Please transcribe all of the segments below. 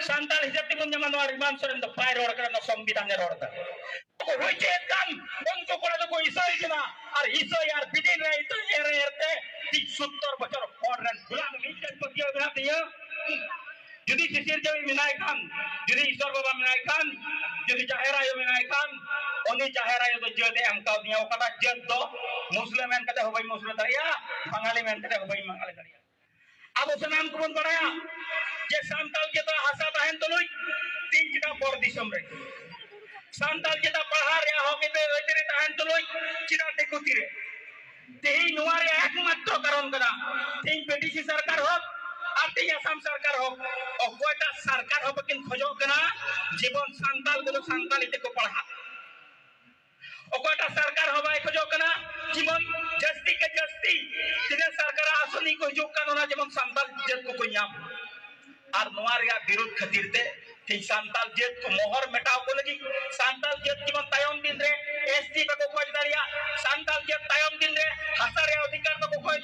santal hisap tibun nyaman war Iman Soren do pai rod kana संविधान ne rod ta ko hoye kan onko kora do ko isoi kina ar isoi ar bidin re itu erte 70 বছর foreign gulam mikan pakiyo berarti ya jadi sisir jawi menaikkan jadi isor baba menaikkan jadi jahera yo menaikkan oni jahera yo do jode am kau niya kata jod do muslim men kata hobai muslim tariya bangali men kata hobai bangali tariya abo sanam kubun baraya je santal kita hasa tahen tuluy tin kita bor disam re santal kita pahar ya hoki be oiteri tahen tuluy kita dekutire tehi nuare ekmatro karon kana tin PDC sarkar hok आते असम सरकार हो अगुआटा सरकार हो बकिन खोजो कना जीवन संताल को संताल इते को पढ़ा अगुआटा सरकार हो बाय खोजो कना जीवन जस्ती के जस्ती तिने सरकार आसनी को जो कना जीवन संताल जत को याम आर नवारिया विरोध खातिर ते ती संताल जत को मोहर मेटाव को लगी संताल जत जीवन तायम दिन रे एसटी को खोज दारिया संताल जत तायम दिन रे हसारे अधिकार को खोज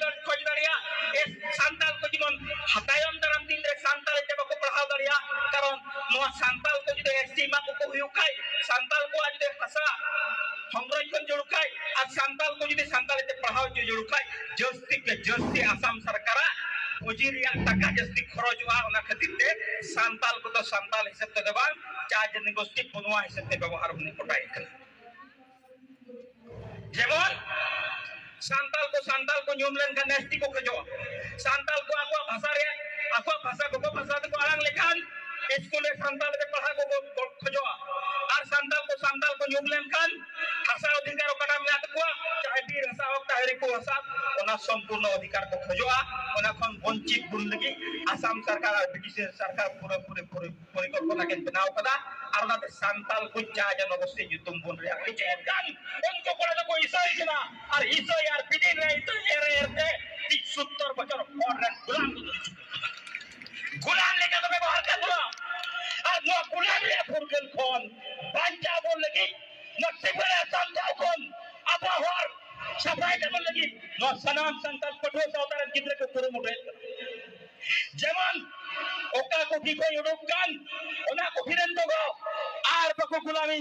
दारिया एस संताल को जीवन हतायम दाराम दिन रे संताल ते को पढ़ाव दारिया कारण नवा संताल को जदे एसटी मा को हुयुखाय संताल को आज हसा संरक्षण जुड़ुखाय और संताल को जदे संताल ते पढ़ाव जुड़ुखाय जस्ती के जस्ती असम सरकार उजिरिया टका जस्ती खरजुआ ओना खातिर ते संताल को तो संताल हिसाब ते देबा चा जन गोष्ठी पुनवा हिसाब ते व्यवहार होने कोटाई कन जेमन संताल को न्यूम लेन का नेस्टी को खजो संताल को आपको भाषा को आरंग लेखान स्कूल संताल के पढ़ा को खजो और संताल को न्यूम लेन खान भाषा अधिकार कटा में आतको चाहे बीर भाषा हो ताहरे को भाषा ओना संपूर्ण अधिकार को खजो ओना खन वंचित बुन लगी असम सरकार और ब्रिटिश सरकार पूरे परिकल्पना के बनाव कदा और ना संताल को चा जन गोष्ठी युतुम बुन रे आके चेकान उनको कोड़ा तो कोई सही ना और इसो यार बिदिन रे तो erte 70 বছর foreign गुलाम लेके तो व्यवहार कर दो और नो गुलाम ले फुरगल कोन बांचा बोल लगी नो तिबरे संताल कोन अपा होर सफाई कर लगी नो सनाम संताल पठो सौतारन गिद्रे को पुरु मुठे जेमन ओका को की कोई उडुकान ओना को फिरन दो आर बको गुलामी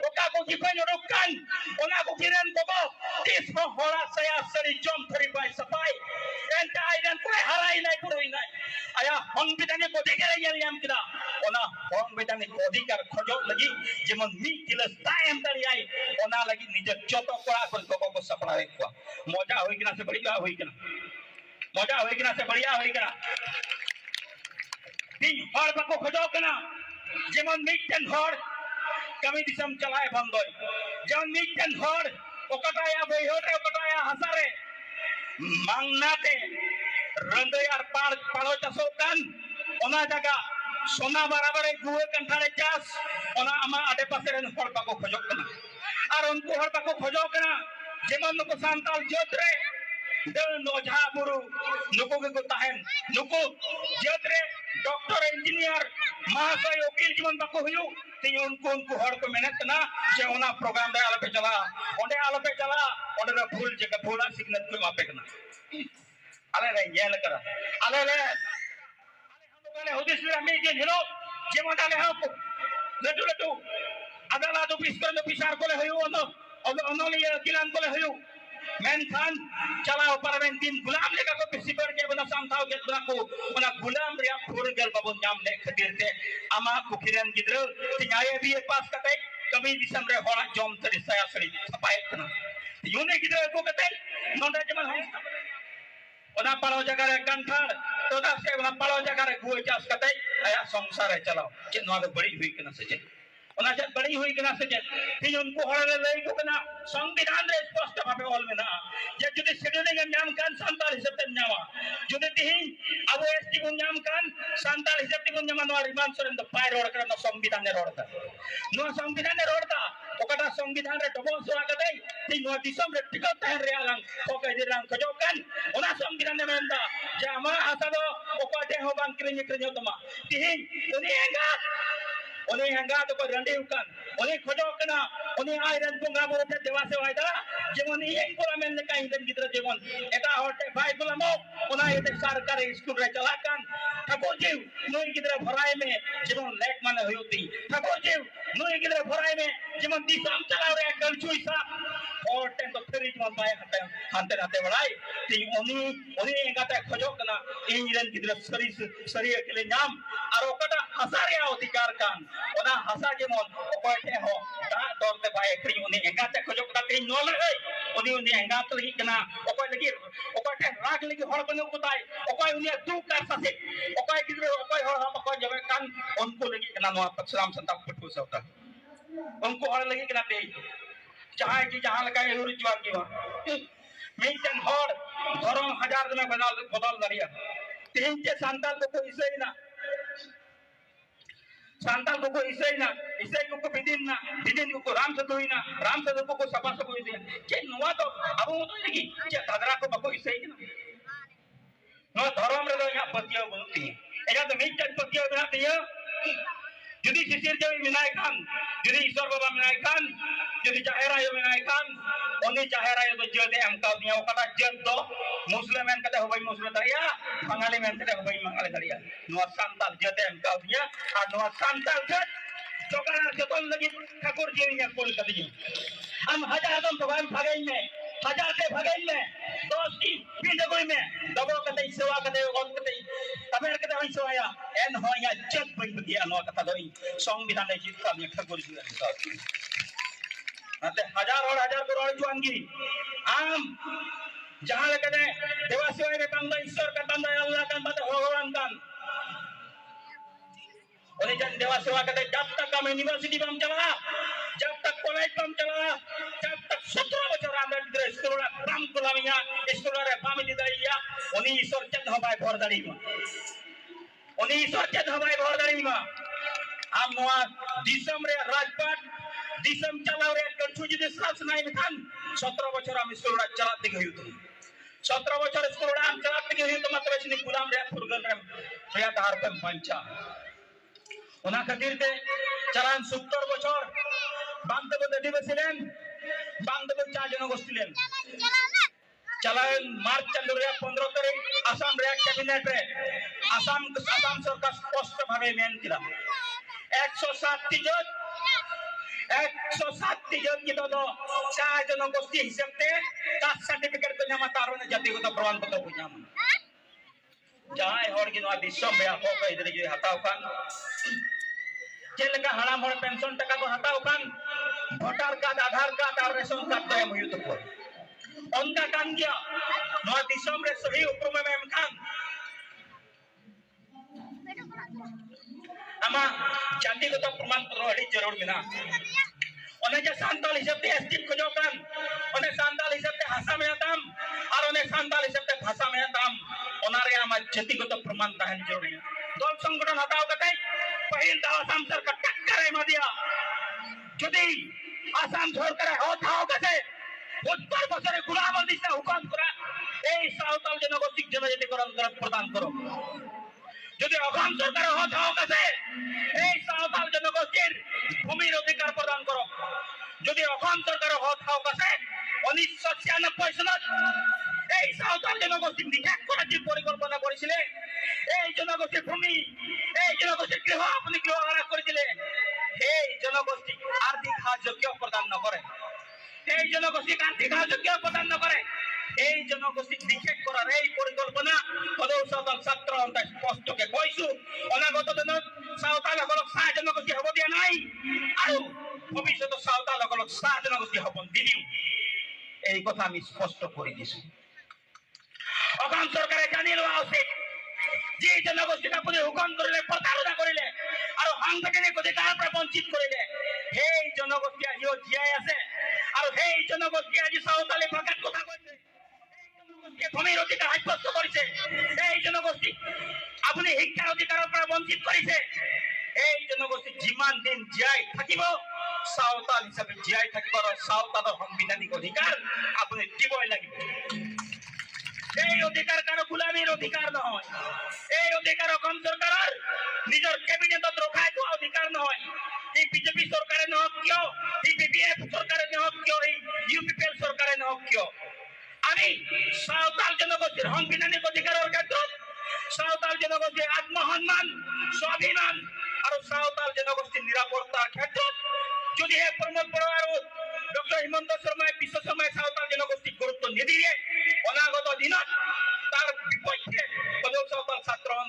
ओका को की कोई उडुकान ओना को फिरन दो तीस होड़ा सया सरी जम थरी बाय सफाई एंटा आइडन कोई हराई नहीं पुरोई नहीं आया संविधानिक अधिकार याम किदा ओना संविधानिक अधिकार खोजो लगी जेमन मी किलस टाइम तरी आई ओना लगी निज चतो कोड़ा को सपना रेखवा मजा होई किना से बढ़िया होई किना मजा होई किना से बढ़िया होई किना ती हर बको खोजो किना जेमन मिटन हर कमी दिसम चलाए बंदोय जेमन मिटन हर ओकटाया बेहोरे ओकटाया हसारे मांगनाते रंदे यार पाड़ो चासो कान ओना जगह सोना बराबर गुए कंठारे चास ओना आमा आडे पासे रेन हर बको खोजो किना और उनको हर बको खोजो किना जेमन नुको संताल जोतरे नोझा बुरु नुको के ताहेन नुको जोतरे डॉक्टर इंजीनियर महाशय वकील जीवन बको हुयु ती उनको हर को मेहनत ना जे ओना प्रोग्राम रे आलोपे चला ओंडे भूल जगह भूला सिग्नल को मापे कना आले रे येल करा आले हम लोग ने हुदिस रे मी जे हिलो जेमन आले हम लटू अदालत ऑफिस को पिसार कोले हुयु ओनोली किलान कोले हुयु मेनखान चलाओ पार्लियामेंट गुलाम लेका को पिसिबर के बना सांताव के बना को बना गुलाम रिया फुरगल बाबू नाम ले खातिर ते आमा कुखिरन गिद्र तियाए भी पास कते कभी दिसम रे होना जम तरी सया सरी छपाए तना यूने गिद्र को कते नोंडा जमन हम ओना पालो जगह रे कंठार तो दास के ओना पालो जगह रे गुए चास कते आया संसार है चलाओ जे नवा बड़ी हुई कना से ओना जब बड़ी हुई कना से ती उनको हरे लई को कना संविधान रे स्पष्ट भाबे ऑल में ना जे जुदे शेड्यूलिंग नाम कान संताल हिसाब ते न्यावा जुदे तिहिं अब एसटी को नाम कान संताल हिसाब ते को न्यामा नवा रिमान सोरेन द पाय रोड करन संविधान ने रोड ता नो संविधान ने रोड ता ओकटा संविधान रे डबल सोरा कते ती नो दिसम रे टिकट तहर रे आlang ओके दे रंग खजो कान ओना संविधान ने मेंदा जे आमा आसा दो ओकटे हो बां क्रिन्य तमा तिहिं उन्हें हंगा तो कोई रंडे उकान उन्हें खोजो कना उन्हें आयरन बुंगा बोलते देवा से वायदा जेमन ये कोला मेन का इंदन गिद्र जेमन एटा होटे भाई गुलामो उना ये सरकार स्कूल रे चलाकान ठाकुर जी नुई गिद्रा भराय में जेमन लेक माने हुयुती ठाकुर जी नुई गिद्रा भराय में जेमन दिसम चलाव रे कलचुई सा और टेन तो फेरी जेमन बाय हाते हाते बड़ाई ती उनी एंगाते खजोक ना इन रेन गिद्रा सरी अकेले नाम और ओकटा हसारे अधिकार कान ओना हसा जेमन ओकय ठे हो दा दरते बाय क्री उनी एंगाते खजोक ता ती नोल रे उनी एंगात लगी कना ओकय लगी ओकय ठे राग लगी हर बने उताय ओकय उनी दुख का ससे ओकय गिद्रा ओकय हर हम ओकय जबे कान उनको लगी कना नोआ परशुराम संता पटु सवता उनको हर लगी कना ते जहां की जहां लगाए हुर जवान की मिटन हर धर्म हजार में बदल दरिया तीन के संताल को इसे ना संताल को इसे ना इसे को बिदिन को राम सदु को सभा सब इसे के नवा तो अब तो लगी के दादरा को बको इसे ना नो धर्म रे या पतियो बनती एजा तो मिटन पतियो बनाती है जुदी शिशिर जब विनायक खान जुदी ईश्वर बाबा विनायक खान जुदी जाहेरा यो विनायक खान उन्हीं जाहेरा यो तो जदे हम का दिया ओकटा जद दो मुस्लिम में कते होबई मुस्लिम दरिया बंगाली में कते होबई बंगाली दरिया नुआ सांताल जदे हम का दिया आ नुआ सांताल जद जोगाना जतन लगी ठाकुर जी ने कोल कर दियो हम हजार दम तो हम भागई में हजार से भगई में 10 की पिंड कोई में दबो कते सेवा कते और कते तबेर कते होई सोया एन होया जग बन दिया नो कथा दोई संविधान ने जीत का ठाकुर जी ने अते हजार और हजार करोड़ जुआंगी आम जहां कते देवा सेवा में तंदा ईश्वर का तंदा अल्लाह का तंदा भगवान का और जन देवा सेवा कते जब तक हम यूनिवर्सिटी में चला जब तक कॉलेज में चला जब तक 17 बच्चों अंदर स्कूल राम कुलामिया स्कूल रे फैमिली दरिया उनी ईश्वर चंद हबाय भर दरी में उनी ईश्वर चंद हबाय भर दरी में हम नोआ दिसम रे राजपाट दिसम चलाव रे कछु जी सास नाइ खान 17 बच्चों हम स्कूल रे चलाते गयो तो 17 बच्चों स्कूल रे हम चलाते गयो तो मतलब इसने गुलाम रे फुरगन रे या धार पे पंचा उना खातिर ते चलान 70 बच्चों बांधव दडी बसिलेन बांधव चार जन गोस्तिलेन चलान मार्च चंद्र रे 15 तारीख आसाम रे कैबिनेट रे आसाम सरकार स्पष्ट भावे मेन किला 107 जन 107 जन की तो चार जन गोस्ती हिसाब ते कास्ट सर्टिफिकेट को नाम तारों जातिगत प्रमाण पत्र को नाम जहां हर की नवा दिसम बे आपो को इधर जो हटाव कान जेलका हराम हर पेंशन टका को हटाव कान वोटर कार्ड आधार कार्ड और रेशन कार्ड तो हम युत को उनका कान किया नवा दिसम रे सही उपक्रम में हम खान आमा जातिगत प्रमाण पत्र अड़ी जरूर मिना ओने जे सांताल हिसाब ते एसटी खोजो कान ओने सांताल हिसाब ते भाषा में आताम और ओने सांताल हिसाब ते भाषा में आताम ओनारे आमा जातिगत प्रमाण ताहन जरूरी दल संगठन हटाव कते पहिल दाव आसाम सरकार टक्कर में दिया যদি আসাম সরকার হঠাও কাছে 70 বছরে গুলামবন্দি से हुकुम करा এই সাঁওতাল জনগোষ্ঠীর জনজাতিকরণ প্রদান করো যদি অসম সরকার হঠাও কাছে এই সাঁওতাল জনগোষ্ঠীর ভূমির অধিকার প্রদান করো যদি অসম সরকার হঠাও কাছে 1996 সনত এই সাঁওতাল জনগোষ্ঠী নিষেধ করার যে পরিকল্পনা করেছিল এই জনগোষ্ঠীর ভূমি এই জনগোষ্ঠীর গৃহ আপনি গৃহ হারা করেছিল এই জনগোষ্ঠী আর্থিক সাহায্য প্রদান ন করে এই জনগোষ্ঠী আর্থিক সাহায্য প্রদান ন করে এই জনগোষ্ঠী নিষেধ করার এই পরিকল্পনা পদৌসদল ছাত্র অন্তে স্পষ্টকে কইছো অনাগত দিন সাঁওতাল সকলক সাহ জনগোষ্ঠী হব দিয়া নাই আৰু ভবিষ্যত সাঁওতাল সকলক সাহ জনগোষ্ঠী হব দিদিও এই কথা আমি স্পষ্ট করে দিছি অসম সরকারে জানি লওয়া উচিত যে জনগোষ্ঠীক আপুনি হুকুম কৰিলে প্ৰতাৰণা কৰিলে আৰু সাংবিধানিক অধিকাৰৰ পৰা বঞ্চিত কৰিলে সেই জনগোষ্ঠী আজিও জীয়াই আছে আৰু সেই জনগোষ্ঠী আজি সাঁওতালি ভাষাত কথা কৈছে ভূমিৰ অধিকাৰ সাব্যস্ত কৰিছে এই জনগোষ্ঠী আপুনি শিক্ষাৰ অধিকাৰৰ পৰা বঞ্চিত কৰিছে এই জনগোষ্ঠী যিমান দিন জীয়াই থাকিব সাঁওতাল হিচাপে জীয়াই থাকিব আৰু সাঁওতালৰ সাংবিধানিক অধিকাৰ আপুনি দিবই লাগিব এই অধিকাৰ কাৰো গুলামীৰ অধিকাৰ নহয় এই অধিকাৰ অসম চৰকাৰৰ নিজৰ কেবিনেটত ৰখাই থোৱা অধিকাৰ নহয় এই বিজেপি চৰকাৰে নহওক কিয় এই বিপিএফ চৰকাৰে নহওক কিয় এই ইউপিপিএল চৰকাৰে নহওক কিয় আমি সাঁওতাল জনগোষ্ঠীৰ সাংবিধানিক অধিকাৰৰ ক্ষেত্ৰত সাঁওতাল জনগোষ্ঠীৰ আত্মসন্মান স্বাভিমান আৰু সাঁওতাল জনগোষ্ঠীৰ নিৰাপত্তাৰ ক্ষেত্ৰত যদিহে প্ৰমোদ বড়ো আৰু ডক্টৰ হিমন্ত শৰ্মাই বিশ্ব শৰ্মাই সাঁওতাল জনগোষ্ঠীক গুৰুত্ব নিদিয়ে অনাগত দিনত তাৰ বিপক্ষে সদৌ সাঁওতাল ছাত্ৰ